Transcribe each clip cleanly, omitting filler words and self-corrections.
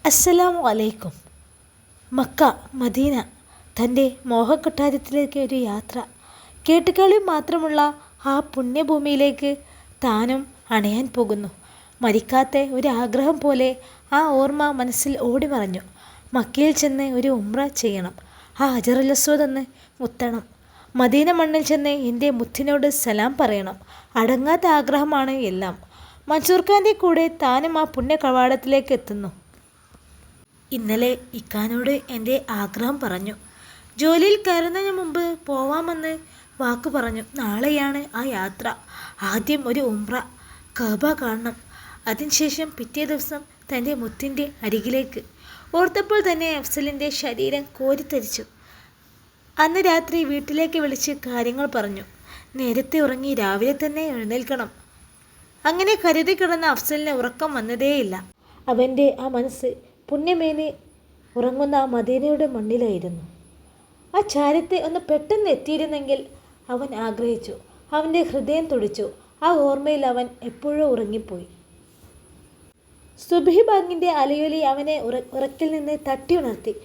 അസ്സലാമു അലൈക്കും. Mecca, Medina, തൻ്റെ മോഹക്കൊട്ടാരത്തിലേക്ക് ഒരു യാത്ര. കേട്ടുകളി മാത്രമുള്ള ആ പുണ്യഭൂമിയിലേക്ക് താനും അണയാൻ പോകുന്നു. മരിക്കാത്ത ഒരു ആഗ്രഹം പോലെ ആ ഓർമ്മ മനസ്സിൽ ഓടി മറഞ്ഞു. മക്കയിൽ ചെന്ന് ഒരു ഉംറ ചെയ്യണം. ആ ഹജറുൽ അസ്വദ് ഒന്ന് മുത്തണം. മദീന മണ്ണിൽ ചെന്ന് എൻ്റെ മുത്തിനോട് സലാം പറയണം. അടങ്ങാത്ത ആഗ്രഹമാണ് എല്ലാം. മൻസൂർ ഖാൻ്റെ കൂടെ താനും ആ പുണ്യ കവാടത്തിലേക്ക് എത്തുന്നു. ഇന്നലെ ഇക്കാനോട് എൻ്റെ ആഗ്രഹം പറഞ്ഞു. ജോലിയിൽ കയറുന്നതിന് മുമ്പ് പോവാമെന്ന് വാക്ക് പറഞ്ഞു. നാളെയാണ് ആ യാത്ര. ആദ്യം ഒരു ഉംറ, കഅബ കാണണം. അതിനുശേഷം പിറ്റേ ദിവസം തൻ്റെ മുത്തിൻ്റെ അരികിലേക്ക്. ഓർത്തപ്പോൾ തന്നെ അഫ്സലിൻ്റെ ശരീരം കോരിത്തരിച്ചു. അന്ന് രാത്രി വീട്ടിലേക്ക് വിളിച്ച് കാര്യങ്ങൾ പറഞ്ഞു. നേരത്തെ ഉറങ്ങി രാവിലെ തന്നെ എഴുന്നേൽക്കണം. അങ്ങനെ കരുതി കിടന്ന അഫ്സലിന് ഉറക്കം വന്നതേയില്ല. അവൻ്റെ ആ മനസ്സ് പുണ്യമേനി ഉറങ്ങുന്ന ആ മദീനയുടെ മണ്ണിലായിരുന്നു. ആ ചാരത്തെ ഒന്ന് പെട്ടെന്ന് എത്തിയിരുന്നെങ്കിൽ അവൻ ആഗ്രഹിച്ചു. അവൻ്റെ ഹൃദയം തുടിച്ചു. ആ ഓർമ്മയിൽ അവൻ എപ്പോഴോ ഉറങ്ങിപ്പോയി. സുബ്ഹി ബാങ്കിൻ്റെ അലയൊലി അവനെ ഉറക്കിൽ നിന്ന് തട്ടി ഉണർത്തി.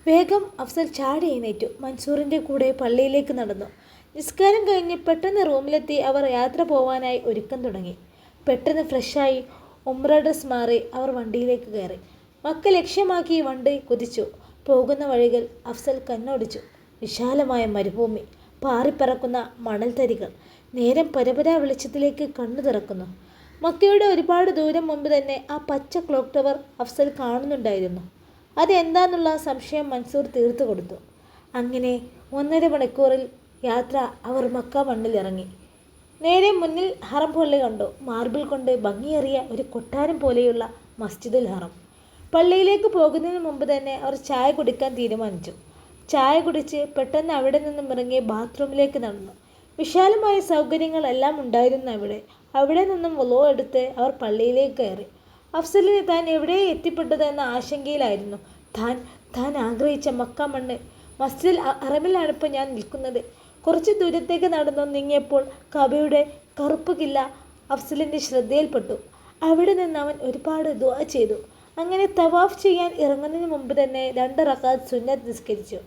വേഗം അഫ്സൽ ചാടി എഴുന്നേറ്റു. മൻസൂറിൻ്റെ കൂടെ പള്ളിയിലേക്ക് നടന്നു. നിസ്കാരം കഴിഞ്ഞ് പെട്ടെന്ന് റൂമിലെത്തി അവർ യാത്ര പോവാനായി ഒരുക്കം തുടങ്ങി. പെട്ടെന്ന് ഫ്രഷായി ഉംറ ഡ്രസ് മാറി അവർ വണ്ടിയിലേക്ക് കയറി. മക്ക ലക്ഷ്യമാക്കി വണ്ടി കുതിച്ചു. പോകുന്ന വഴികൾ അഫ്സൽ കണ്ണോടിച്ചു. വിശാലമായ മരുഭൂമി, പാറിപ്പറക്കുന്ന മണൽത്തരികൾ, നേരം പരപരാ വെളിച്ചത്തിലേക്ക് കണ്ണു തുറക്കുന്നു. മക്കയുടെ ഒരുപാട് ദൂരം മുമ്പ് തന്നെ ആ പച്ച ക്ലോക്ക് ടവർ അഫ്സൽ കാണുന്നുണ്ടായിരുന്നു. അതെന്താന്നുള്ള സംശയം മൻസൂർ തീർത്തു കൊടുത്തു. അങ്ങനെ 1.5 മണിക്കൂറിൽ യാത്ര അവർ മക്ക മണ്ണിലിറങ്ങി. നേരെ മുന്നിൽ ഹറം പള്ളി കണ്ടു. മാർബിൾ കൊണ്ട് ഭംഗിയേറിയ ഒരു കൊട്ടാരം പോലെയുള്ള മസ്ജിദുൽ ഹറം. പള്ളിയിലേക്ക് പോകുന്നതിന് മുമ്പ് തന്നെ അവർ ചായ കുടിക്കാൻ തീരുമാനിച്ചു. ചായ കുടിച്ച് പെട്ടെന്ന് അവിടെ നിന്നും ഇറങ്ങി ബാത്റൂമിലേക്ക് നടന്നു. വിശാലമായ സൗകര്യങ്ങളെല്ലാം ഉണ്ടായിരുന്നു അവിടെ. അവിടെ നിന്നും വുളൂ എടുത്ത് അവർ പള്ളിയിലേക്ക് കയറി. അഫ്സലിന് താൻ എവിടെ എത്തിപ്പെട്ടതെന്ന ആശങ്കയിലായിരുന്നു. താൻ ആഗ്രഹിച്ച മക്ക മണ്ണ്, മസ്ജിദുൽ ഹറമിലാണിപ്പോൾ ഞാൻ നിൽക്കുന്നത്. കുറച്ച് ദൂരത്തേക്ക് നടന്നു നീങ്ങിയപ്പോൾ കഅബയുടെ കറുപ്പ് കില്ല അഫ്സലിൻ്റെ ശ്രദ്ധയിൽപ്പെട്ടു. അവിടെ നിന്ന് അവൻ ഒരുപാട് ദുആ ചെയ്തു. അങ്ങനെ തവാഫ് ചെയ്യാൻ ഇറങ്ങുന്നതിന് മുമ്പ് തന്നെ 2 റക്അത്ത് സുന്നത്ത് നിസ്കരിച്ചു.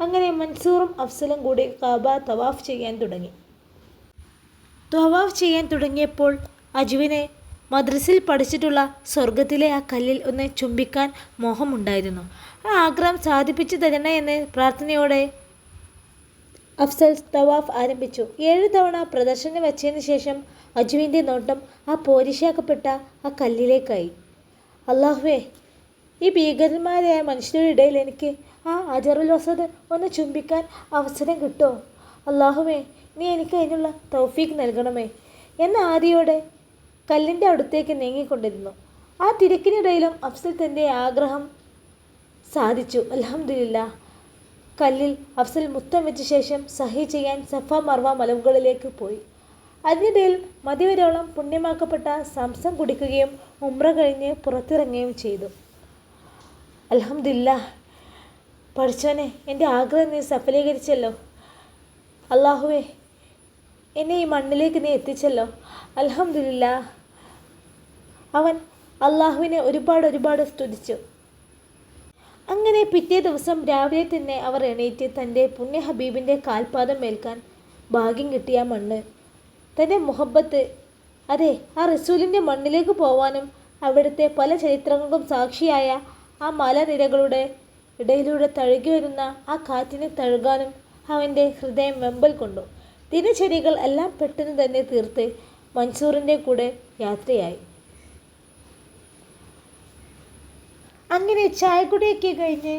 അങ്ങനെ മൻസൂറും അഫ്സലും കൂടി കഅബ തവാഫ് ചെയ്യാൻ തുടങ്ങി. തവാഫ് ചെയ്യാൻ തുടങ്ങിയപ്പോൾ അജുവിനെ മദ്രസയിൽ പഠിച്ചിട്ടുള്ള സ്വർഗത്തിലെ ആ കല്ലിൽ ഒന്ന് ചുംബിക്കാൻ മോഹമുണ്ടായിരുന്നു. ആ ആഗ്രഹം സാധിപ്പിച്ചു തരണേ എന്ന് പ്രാർത്ഥനയോടെ അഫ്സൽ തവാഫ് ആരംഭിച്ചു. 7 തവണ പ്രദർശനം വെച്ചതിന് ശേഷം അജുവിൻ്റെ നോട്ടം ആ പോരിശാക്കപ്പെട്ട ആ കല്ലിലേക്കായി. അല്ലാഹുവേ, ഈ ഭീകരന്മാരായ മനുഷ്യരുടെ ഇടയിൽ എനിക്ക് ആ ഹജറുൽ അസ്വദ് ഒന്ന് ചുംബിക്കാൻ അവസരം കിട്ടുമോ? അല്ലാഹുവേ, നീ എനിക്ക് അതിനുള്ള തൗഫീഖ് നൽകണമേ എന്ന ആദിയോടെ കല്ലിൻ്റെ അടുത്തേക്ക് നീങ്ങിക്കൊണ്ടിരുന്നു. ആ തിരക്കിനിടയിലും അഫ്സൽ തൻ്റെ ആഗ്രഹം സാധിച്ചു. അൽഹംദുലില്ലാഹ്. കല്ലിൽ അഫ്സൽ മുത്തം വെച്ച ശേഷം സഹി ചെയ്യാൻ സഫ മർവ മലമുകളിലേക്ക് പോയി. അതിനിടയിൽ മതിവരോളം പുണ്യമാക്കപ്പെട്ട സംസം കുടിക്കുകയും ഉംറ കഴിഞ്ഞ് പുറത്തിറങ്ങുകയും ചെയ്തു. അൽഹംദുലില്ലാഹ്. പഠിച്ചോനെ, എൻ്റെ ആഗ്രഹം നീ സഫലീകരിച്ചല്ലോ. അല്ലാഹുവേ, എന്നെ ഈ മണ്ണിലേക്ക് നീ എത്തിച്ചല്ലോ. അൽഹംദുലില്ലാഹ്. അവൻ അള്ളാഹുവിനെ ഒരുപാട് സ്തുതിച്ചു. അങ്ങനെ പിറ്റേ ദിവസം രാവിലെ തന്നെ അവർ എണീറ്റ് തൻ്റെ പുണ്യ ഹബീബിൻ്റെ കാൽപാദം ഏൽക്കാൻ ഭാഗ്യം കിട്ടിയ മണ്ണ്, തൻ്റെ മുഹബത്ത്, അതെ, ആ റസൂലിൻ്റെ മണ്ണിലേക്ക് പോവാനും അവിടുത്തെ പല ചരിത്രങ്ങൾക്കും സാക്ഷിയായ ആ മലനിരകളുടെ ഇടയിലൂടെ തഴുകി വരുന്ന ആ കാറ്റിനെ തഴുകാനും അവൻ്റെ ഹൃദയം വെമ്പൽ കൊണ്ടു. ദിനചര്യകൾ എല്ലാം പെട്ടെന്ന് തന്നെ തീർത്ത് മൻസൂറിൻ്റെ കൂടെ യാത്രയായി. അങ്ങനെ ചായക്കുടിയൊക്കെ കഴിഞ്ഞ്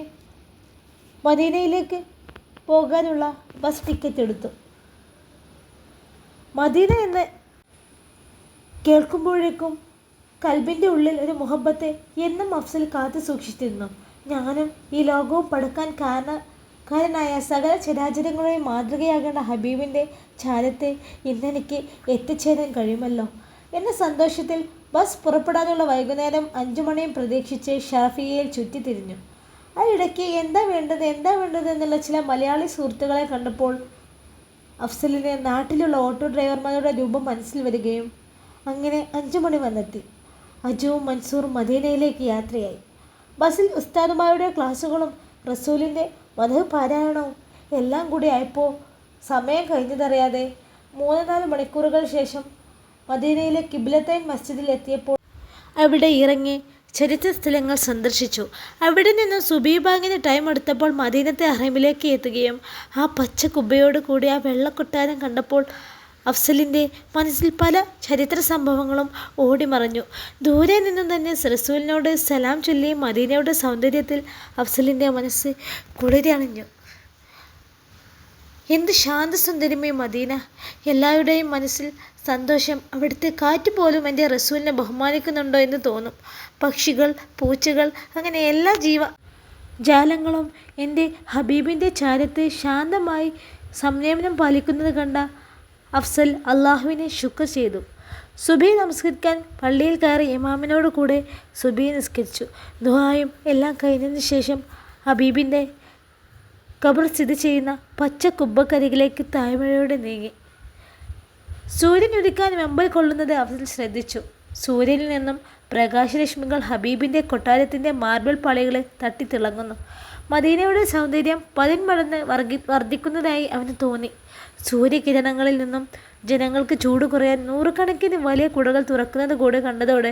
മദീനയിലേക്ക് പോകാനുള്ള ബസ് ടിക്കറ്റ് എടുത്തു. മദീന എന്ന് കേൾക്കുമ്പോഴേക്കും കൽബിൻ്റെ ഉള്ളിൽ ഒരു മുഹബത്തെ എന്നും അഫ്സൽ കാത്തു സൂക്ഷിച്ചിരുന്നു. ഞാനും ഈ ലോകവും പടക്കാൻ കാരണക്കാരനായ സകല ചരാചരങ്ങളെയും മാതൃകയാകേണ്ട ഹബീബിൻ്റെ ചാരത്തെ ഇന്നെനിക്ക് എത്തിച്ചേരാൻ കഴിയുമല്ലോ എന്ന സന്തോഷത്തിൽ ബസ് പുറപ്പെടാനുള്ള വൈകുന്നേരം 5 മണിയും പ്രതീക്ഷിച്ച് ഷാഫിയയിൽ ചുറ്റിത്തിരിഞ്ഞു. ആ ഇടയ്ക്ക് എന്താ വേണ്ടത് എന്നുള്ള ചില മലയാളി സുഹൃത്തുക്കളെ കണ്ടപ്പോൾ അഫ്സലിന് നാട്ടിലുള്ള ഓട്ടോ ഡ്രൈവർമാരുടെ രൂപം മനസ്സിൽ വരികയും അങ്ങനെ 5 മണി വന്നെത്തി. അജുവും മൻസൂറും മദീനയിലേക്ക് യാത്രയായി. ബസ്സിൽ ഉസ്താദുമാരുടെ ക്ലാസ്സുകളും റസൂലിൻ്റെ മധു പാരായണവും എല്ലാം കൂടി ആയപ്പോൾ സമയം കഴിഞ്ഞതറിയാതെ 3-4 മണിക്കൂറുകൾ ശേഷം മദീനയിലെ കിബ്ലത്തൈൻ മസ്ജിദിൽ എത്തിയപ്പോൾ അവിടെ ഇറങ്ങി ചരിത്ര സ്ഥലങ്ങൾ സന്ദർശിച്ചു. അവിടെ നിന്നും സുബഹി ബാങ്കിന് ടൈം എടുത്തപ്പോൾ മദീനത്തെ ഹറമിലേക്ക് എത്തുകയും ആ പച്ച കുബ്ബയോട് കൂടി ആ വെള്ളക്കൊട്ടാരം കണ്ടപ്പോൾ അഫ്സലിൻ്റെ മനസ്സിൽ പല ചരിത്ര സംഭവങ്ങളും ഓടിമറഞ്ഞു. ദൂരെ നിന്നും തന്നെ റസൂലിനോട് സലാം ചൊല്ലി മദീനയുടെ സൗന്ദര്യത്തിൽ അഫ്സലിൻ്റെ മനസ്സ് കുളിരണിഞ്ഞു. എന്ത് ശാന്തസുന്ദരമേ മദീന! എല്ലാവരുടെയും മനസ്സിൽ സന്തോഷം. അവിടുത്തെ കാറ്റ് പോലും എൻ്റെ റസൂലിനെ ബഹുമാനിക്കുന്നുണ്ടോ എന്ന് തോന്നും. പക്ഷികൾ, പൂച്ചകൾ, അങ്ങനെ എല്ലാ ജീവജാലങ്ങളും എൻ്റെ ഹബീബിൻ്റെ ചാരത്ത് ശാന്തമായി സംയമനം പാലിക്കുന്നത് കണ്ട അഫ്സൽ അള്ളാഹുവിനെ ശുക്ർ ചെയ്തു. സുബഹി നമസ്കരിക്കാൻ പള്ളിയിൽ കയറി ഇമാമിനോട് കൂടെ സുബഹി നിസ്കരിച്ചു. ദുആയും എല്ലാം കഴിഞ്ഞതിന് ശേഷം ഹബീബിൻ്റെ ഖബർ സ്ഥിതി ചെയ്യുന്ന പച്ച കുബ്ബക്കരികിലേക്ക് താഴ്മഴയോടെ നീങ്ങി. സൂര്യൻ ഉദിക്കാൻ വെമ്പൽ കൊള്ളുന്നത് അഫ്സൽ ശ്രദ്ധിച്ചു. സൂര്യനിൽ നിന്നും പ്രകാശരശ്മികൾ ഹബീബിൻ്റെ കൊട്ടാരത്തിൻ്റെ മാർബിൾ പാളികളെ തട്ടിത്തിളങ്ങുന്നു. മദീനയുടെ സൗന്ദര്യം 10 മടങ്ങ് വർദ്ധിക്കുന്നതായി അവന് തോന്നി. സൂര്യകിരണങ്ങളിൽ നിന്നും ജനങ്ങൾക്ക് ചൂട് കുറയാൻ നൂറുകണക്കിന് വലിയ കുടകൾ തുറക്കുന്നത് കൂടെ കണ്ടതോടെ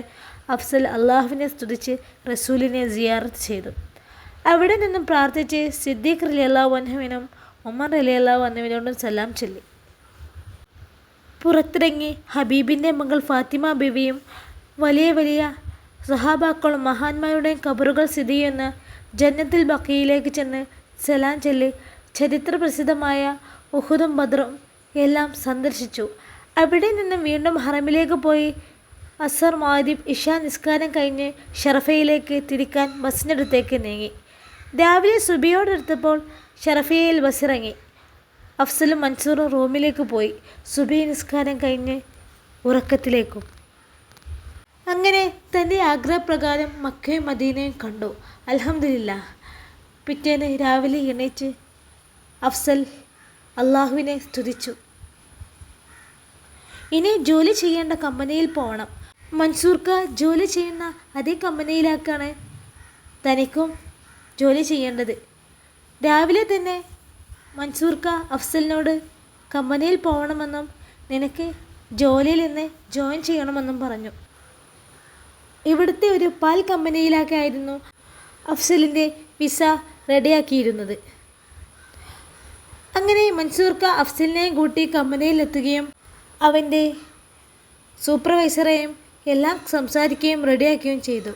അഫ്സൽ അള്ളാഹുവിനെ സ്തുതിച്ച് റസൂലിനെ സിയാറത്ത് ചെയ്തു. അവിടെ നിന്നും പ്രാർത്ഥിച്ച് സിദ്ദീഖ് റളിയല്ലാഹു അൻഹുവിനും ഉമർ റളിയല്ലാഹു അൻഹുവിനോടും സലാം ചൊല്ലി. പുറത്തിറങ്ങി ഹബീബിൻ്റെ മകൾ ഫാത്തിമ ബീവിയും വലിയ വലിയ സഹാബാക്കളും മഹാന്മാരുടെയും ഖബറുകൾ സ്ഥിതി ചെയ്യുന്ന ജന്നത്തുൽ ബഖീയിലേക്ക് ചെന്ന് സലാം ചൊല്ലി ചരിത്ര പ്രസിദ്ധമായ ഉഹുദും ബദറും എല്ലാം സന്ദർശിച്ചു. അവിടെ നിന്നും വീണ്ടും ഹറമിലേക്ക് പോയി അസർ, മഗ്‌രിബ്, ഇശാ നിസ്കാരം കഴിഞ്ഞ് ഷറഫയിലേക്ക് തിരിക്കാൻ ബസ്സിനടുത്തേക്ക് നീങ്ങി. രാവിലെ സുബഹിയോടടുത്തപ്പോൾ ഷറഫയിൽ ബസ്സിറങ്ങി. അഫ്സലും മൻസൂറും റൂമിലേക്ക് പോയി. സുബഹി നിസ്കാരം കഴിഞ്ഞ് ഉറക്കത്തിലേക്കും. അങ്ങനെ തൻ്റെ ആഗ്രഹപ്രകാരം മക്കയും മദീനയും കണ്ടു. അൽഹംദുലില്ലാഹ്. പിറ്റേന്ന് രാവിലെ എണീറ്റ് അഫ്സൽ അള്ളാഹുവിനെ സ്തുതിച്ചു. ഇനി ജോലി ചെയ്യേണ്ട കമ്പനിയിൽ പോകണം. മൻസൂർക്ക ജോലി ചെയ്യുന്ന അതേ കമ്പനിയിലേക്കാണ് തനിക്കും ജോലി ചെയ്യേണ്ടത്. രാവിലെ തന്നെ മൻസൂർക്ക അഫ്സലിനോട് കമ്പനിയിൽ പോകണമെന്നും നിനക്ക് ജോലിയിൽ നിന്ന് ജോയിൻ ചെയ്യണമെന്നും പറഞ്ഞു. ഇവിടുത്തെ ഒരു പാൽ കമ്പനിയിലേക്കായിരുന്നു അഫ്സലിൻ്റെ വിസ റെഡിയാക്കിയിരുന്നത്. അങ്ങനെ മൻസൂർക്ക അഫ്സലിനെയും കൂട്ടി കമ്പനിയിലെത്തുകയും അവൻ്റെ സൂപ്പർവൈസറെയും എല്ലാം സംസാരിക്കുകയും റെഡിയാക്കുകയും ചെയ്തു.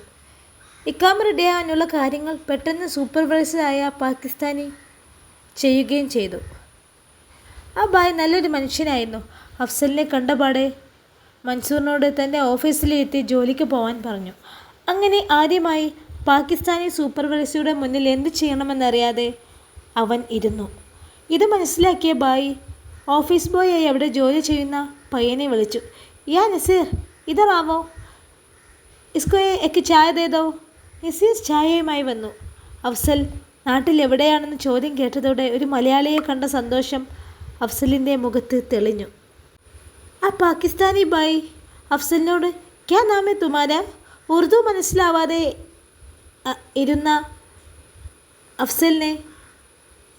ഇക്കാമ റെഡിയാകാനുള്ള കാര്യങ്ങൾ പെട്ടെന്ന് സൂപ്പർവൈസറായ പാകിസ്ഥാനി ചെയ്യുകയും ചെയ്തു. ആ ബായ് നല്ലൊരു മനുഷ്യനായിരുന്നു. അഫ്സലിനെ കണ്ടപാടെ മൻസൂറിനോട് തൻ്റെ ഓഫീസിലെത്തി ജോലിക്ക് പോകാൻ പറഞ്ഞു. അങ്ങനെ ആദ്യമായി പാകിസ്ഥാനി സൂപ്പർവൈസറുടെ മുന്നിൽ എന്ത് ചെയ്യണമെന്നറിയാതെ അവൻ ഇരുന്നു. ഇത് മനസ്സിലാക്കിയ ബായ് ഓഫീസ് ബോയായി അവിടെ ജോലി ചെയ്യുന്ന പയ്യനെ വിളിച്ചു. യാ നസീർ, ഇതറാവോ, ഇസ്കോ എക്ക് ചായ ദേദോ. നസീർ ചായയുമായി വന്നു. അഫ്സൽ നാട്ടിൽ എവിടെയാണെന്ന് ചോദ്യം കേട്ടതോടെ ഒരു മലയാളിയെ കണ്ട സന്തോഷം അഫ്സലിൻ്റെ മുഖത്ത് തെളിഞ്ഞു. ആ പാകിസ്ഥാനി ബായ് അഫ്സലിനോട് ക്യാ നാമേ തുമാര? ഉറുദു മനസ്സിലാവാതെ ഇരുന്ന അഫ്സലിനെ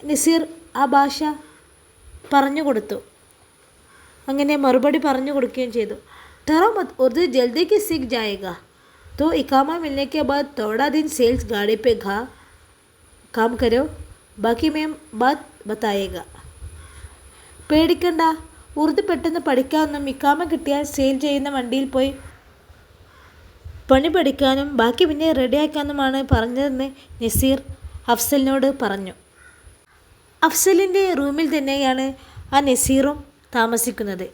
നസീർ ആ ഭാഷ പറഞ്ഞു കൊടുത്തു. അങ്ങനെ മറുപടി പറഞ്ഞു കൊടുക്കുകയും ചെയ്തു. डरो मत, उर्दू जल्दी की सीख जाएगा. तो इकामा मिलने के बाद थोड़ा दिन सेल्स गाड़ी पे काम करो, ബാക്കി മേം ബാത് ബതായേഗ. പേടിക്കണ്ട, ഉറുദു പെട്ടെന്ന് പഠിക്കാമെന്നും ഇക്കാമ കിട്ടിയാൽ സെയിൽ ചെയ്യുന്ന വണ്ടിയിൽ പോയി പണി പഠിക്കാനും ബാക്കി പിന്നെ റെഡിയാക്കാനുമാണ് പറഞ്ഞതെന്ന് നസീർ അഫ്സലിനോട് പറഞ്ഞു. അഫ്സലിൻ്റെ റൂമിൽ തന്നെയാണ് ആ നസീറും താമസിക്കുന്നത്.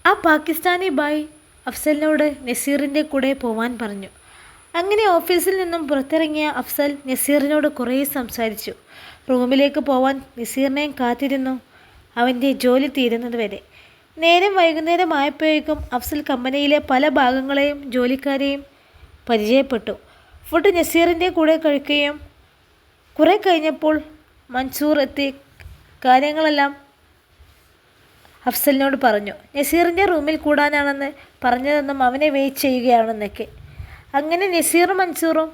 ആ പാകിസ്ഥാനി ബായ് അഫ്സലിനോട് നസീറിൻ്റെ കൂടെ പോവാൻ പറഞ്ഞു. അങ്ങനെ ഓഫീസിൽ നിന്നും പുറത്തിറങ്ങിയ അഫ്സൽ നസീറിനോട് കുറേ സംസാരിച്ചു. റൂമിലേക്ക് പോവാൻ നസീറിനെയും കാത്തിരുന്നു അവൻ്റെ ജോലി തീരുന്നത് വരെ. നേരം വൈകുന്നേരം ആയപ്പോഴേക്കും അഫ്സൽ കമ്പനിയിലെ പല ഭാഗങ്ങളെയും ജോലിക്കാരെയും പരിചയപ്പെട്ടു. ഫുഡ് നസീറിൻ്റെ കൂടെ കഴിക്കുകയും കുറേ കഴിഞ്ഞപ്പോൾ മൻസൂർ എത്തി കാര്യങ്ങളെല്ലാം അഫ്സലിനോട് പറഞ്ഞു. നസീറിൻ്റെ റൂമിൽ കൂടാനാണെന്ന് പറഞ്ഞതെന്നും അവനെ വെയിറ്റ് ചെയ്യുകയാണെന്നൊക്കെ. അങ്ങനെ നസീറും മൻസൂറും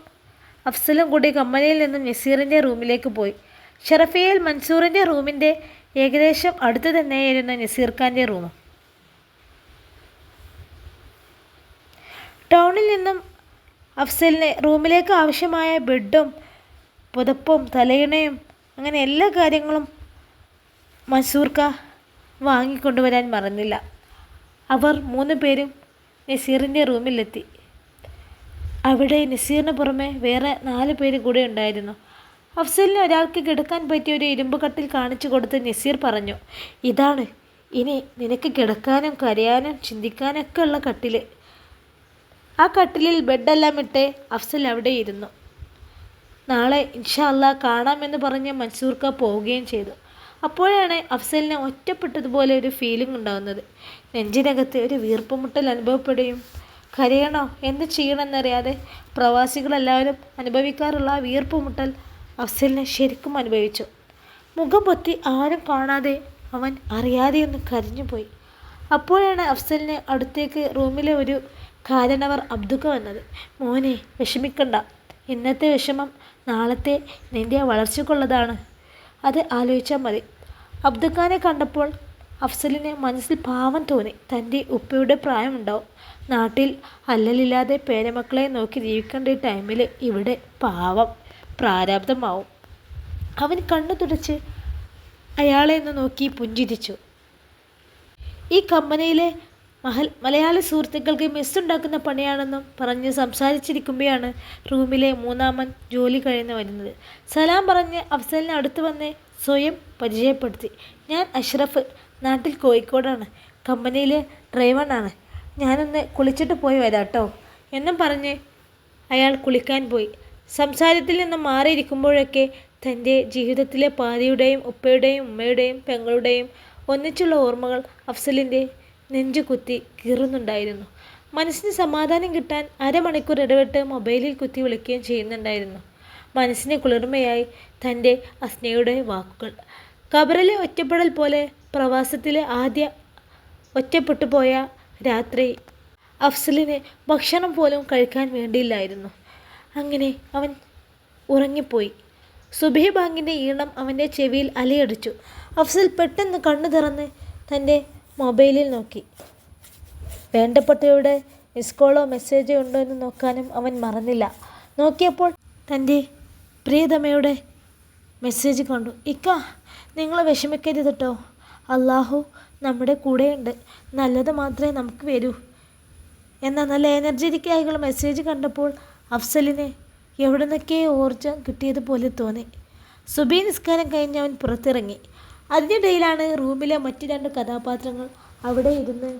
അഫ്സലും കൂടി കമ്പനിയിൽ നിന്നും നസീറിൻ്റെ റൂമിലേക്ക് പോയി. ഷറഫിയയിൽ മൻസൂറിൻ്റെ റൂമിൻ്റെ ഏകദേശം അടുത്ത് തന്നെയായിരുന്നു നസീർ ഖാൻ്റെ റൂം. ടൗണിൽ നിന്നും അഫ്സലിന് റൂമിലേക്ക് ആവശ്യമായ ബെഡും പുതപ്പും തലയിണയും അങ്ങനെ എല്ലാ കാര്യങ്ങളും മൻസൂർ ഖാ വാങ്ങിക്കൊണ്ടുവരാൻ മറന്നില്ല. അവർ 3 പേരും നസീറിൻ്റെ റൂമിലെത്തി. അവിടെ നസീറിന് പുറമെ വേറെ 4 പേര് കൂടെ ഉണ്ടായിരുന്നു. അഫ്സലിന് ഒരാൾക്ക് കിടക്കാൻ പറ്റിയ ഒരു ഇരുമ്പ് കട്ടിൽ കാണിച്ചു കൊടുത്ത് നസീർ പറഞ്ഞു, ഇതാണ് ഇനി നിനക്ക് കിടക്കാനും കരയാനും ചിന്തിക്കാനൊക്കെ ഉള്ള കട്ടിൽ. ആ കട്ടിലിൽ ബെഡെല്ലാം ഇട്ട് അഫ്സൽ അവിടെ ഇരുന്നു. നാളെ ഇൻഷാ അല്ലാഹ് കാണാമെന്ന് പറഞ്ഞ് മൻസൂർ ഖാ പോവുകയും ചെയ്തു. അപ്പോഴാണ് അഫ്സലിന് ഒറ്റപ്പെട്ടതുപോലെ ഒരു ഫീലിംഗ് ഉണ്ടാകുന്നത്. നെഞ്ചിനകത്ത് ഒരു വീർപ്പുമുട്ടൽ അനുഭവപ്പെടുകയും കരയണോ എന്ത് ചെയ്യണമെന്നറിയാതെ പ്രവാസികളെല്ലാവരും അനുഭവിക്കാറുള്ള ആ വീർപ്പുമുട്ടൽ അഫ്സലിനെ ശരിക്കും അനുഭവിച്ചു. മുഖം പൊത്തി ആരും കാണാതെ അവൻ അറിയാതെയൊന്ന് കരഞ്ഞുപോയി. അപ്പോഴാണ് അഫ്സലിന് അടുത്തേക്ക് റൂമിലെ ഒരു കാരണവർ അബ്ദുക്ക വന്നത്. മോനെ വിഷമിക്കണ്ട, ഇന്നത്തെ വിഷമം നാളത്തെ നിൻ്റെ വളർച്ചയ്ക്കുള്ളതാണ്, അത് ആലോചിച്ചാൽ മതി. അബ്ദുക്കാനെ കണ്ടപ്പോൾ അഫ്സലിന് മനസ്സിൽ പാവം തോന്നി. തൻ്റെ ഉപ്പയുടെ പ്രായമുണ്ടാവും. നാട്ടിൽ അല്ലലില്ലാതെ പേരമക്കളെ നോക്കി ജീവിക്കേണ്ട ഈ ടൈമിൽ ഇവിടെ പാവം പ്രാരാബ്ധമാവും. അവൻ കണ്ണു തുടച്ച് അയാളെ ഒന്ന് നോക്കി പുഞ്ചിരിച്ചു. ഈ കമ്പനിയിലെ മലയാളി സുഹൃത്തുക്കൾക്ക് മെസ്സുണ്ടാക്കുന്ന പണിയാണെന്നും പറഞ്ഞ് സംസാരിച്ചിരിക്കുമ്പോഴാണ് റൂമിലെ 3ാമൻ ജോലി കഴിഞ്ഞ് വരുന്നത്. സലാം പറഞ്ഞ് അഫ്സലിനെ അടുത്ത് വന്ന് സ്വയം പരിചയപ്പെടുത്തി. ഞാൻ അഷ്റഫ്, നാട്ടിൽ കോഴിക്കോടാണ്, കമ്പനിയിലെ ഡ്രൈവറാണ്. ഞാനൊന്ന് കുളിച്ചിട്ട് പോയി വരാട്ടോ എന്നും പറഞ്ഞ് അയാൾ കുളിക്കാൻ പോയി. സംസാരത്തിൽ നിന്നും മാറിയിരിക്കുമ്പോഴൊക്കെ തൻ്റെ ജീവിതത്തിലെ പാതിയുടെയും ഉപ്പയുടെയും ഉമ്മയുടെയും പെങ്ങളുടെയും ഒന്നിച്ചുള്ള ഓർമ്മകൾ അഫ്സലിൻ്റെ നെഞ്ചു കുത്തി കീറുന്നുണ്ടായിരുന്നു. മനസ്സിന് സമാധാനം കിട്ടാൻ അരമണിക്കൂർ ഇടവിട്ട് മൊബൈലിൽ കുത്തി വിളിക്കുകയും ചെയ്യുന്നുണ്ടായിരുന്നു. മനസ്സിന് കുളിർമയായി തൻ്റെ അസ്നയുടെ വാക്കുകൾ. ഖബറിലെ ഒറ്റപ്പെടൽ പോലെ പ്രവാസത്തിലെ ആദ്യ ഒറ്റപ്പെട്ടു പോയ രാത്രി അഫ്സലിന് ഭക്ഷണം പോലും കഴിക്കാൻ വേണ്ടിയില്ലായിരുന്നു. അങ്ങനെ അവൻ ഉറങ്ങിപ്പോയി. സുബഹി ബാങ്കിൻ്റെ ഈണം അവൻ്റെ ചെവിയിൽ അലയടിച്ചു. അഫ്സൽ പെട്ടെന്ന് കണ്ണു തുറന്ന് തൻ്റെ മൊബൈലിൽ നോക്കി. വേണ്ടപ്പെട്ടവരുടെ മിസ് കോളോ മെസ്സേജോ ഉണ്ടോ എന്ന് നോക്കാനും അവൻ മറന്നില്ല. നോക്കിയപ്പോൾ തൻ്റെ പ്രിയതമയുടെ മെസ്സേജ് കണ്ടു. ഇക്ക, നിങ്ങൾ വിഷമിക്കരുത് കേട്ടോ, അള്ളാഹു നമ്മുടെ കൂടെയുണ്ട്, നല്ലത് മാത്രമേ നമുക്ക് വരൂ എന്ന നല്ല എനർജറ്റിക് ആയിട്ടുള്ള മെസ്സേജ് കണ്ടപ്പോൾ അഫ്സലിന് എവിടെ നിന്നൊക്കെ ഊർജ്ജം കിട്ടിയതുപോലെ തോന്നി. സുബഹി നിസ്കാരം കഴിഞ്ഞ് അവൻ പുറത്തിറങ്ങി. അതിനിടയിലാണ് റൂമിലെ മറ്റ് 2 കഥാപാത്രങ്ങൾ അവിടെ ഇരുന്ന്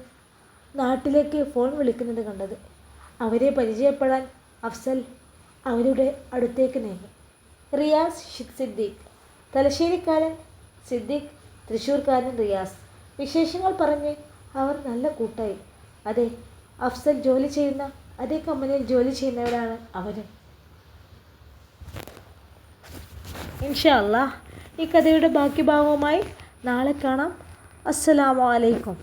നാട്ടിലേക്ക് ഫോൺ വിളിക്കുന്നത് കണ്ടത്. അവരെ പരിചയപ്പെടാൻ അഫ്സൽ അവരുടെ അടുത്തേക്ക് നീങ്ങി. റിയാസ് സിദ്ദീഖ്, തലശ്ശേരിക്കാരൻ സിദ്ദീഖ്, തൃശ്ശൂർക്കാരൻ റിയാസ്. വിശേഷങ്ങൾ പറഞ്ഞ് അവർ നല്ല കൂട്ടായി. അതെ, അഫ്സൽ ജോലി ചെയ്യുന്ന അതേ കമ്പനിയിൽ ജോലി ചെയ്യുന്നവരാണ് അവരും. ഇൻഷാ അല്ലാഹ് ഈ കഥയുടെ ബാക്കി ഭാഗവുമായി നാളെ കാണാം. അസ്സലാമു അലൈക്കും.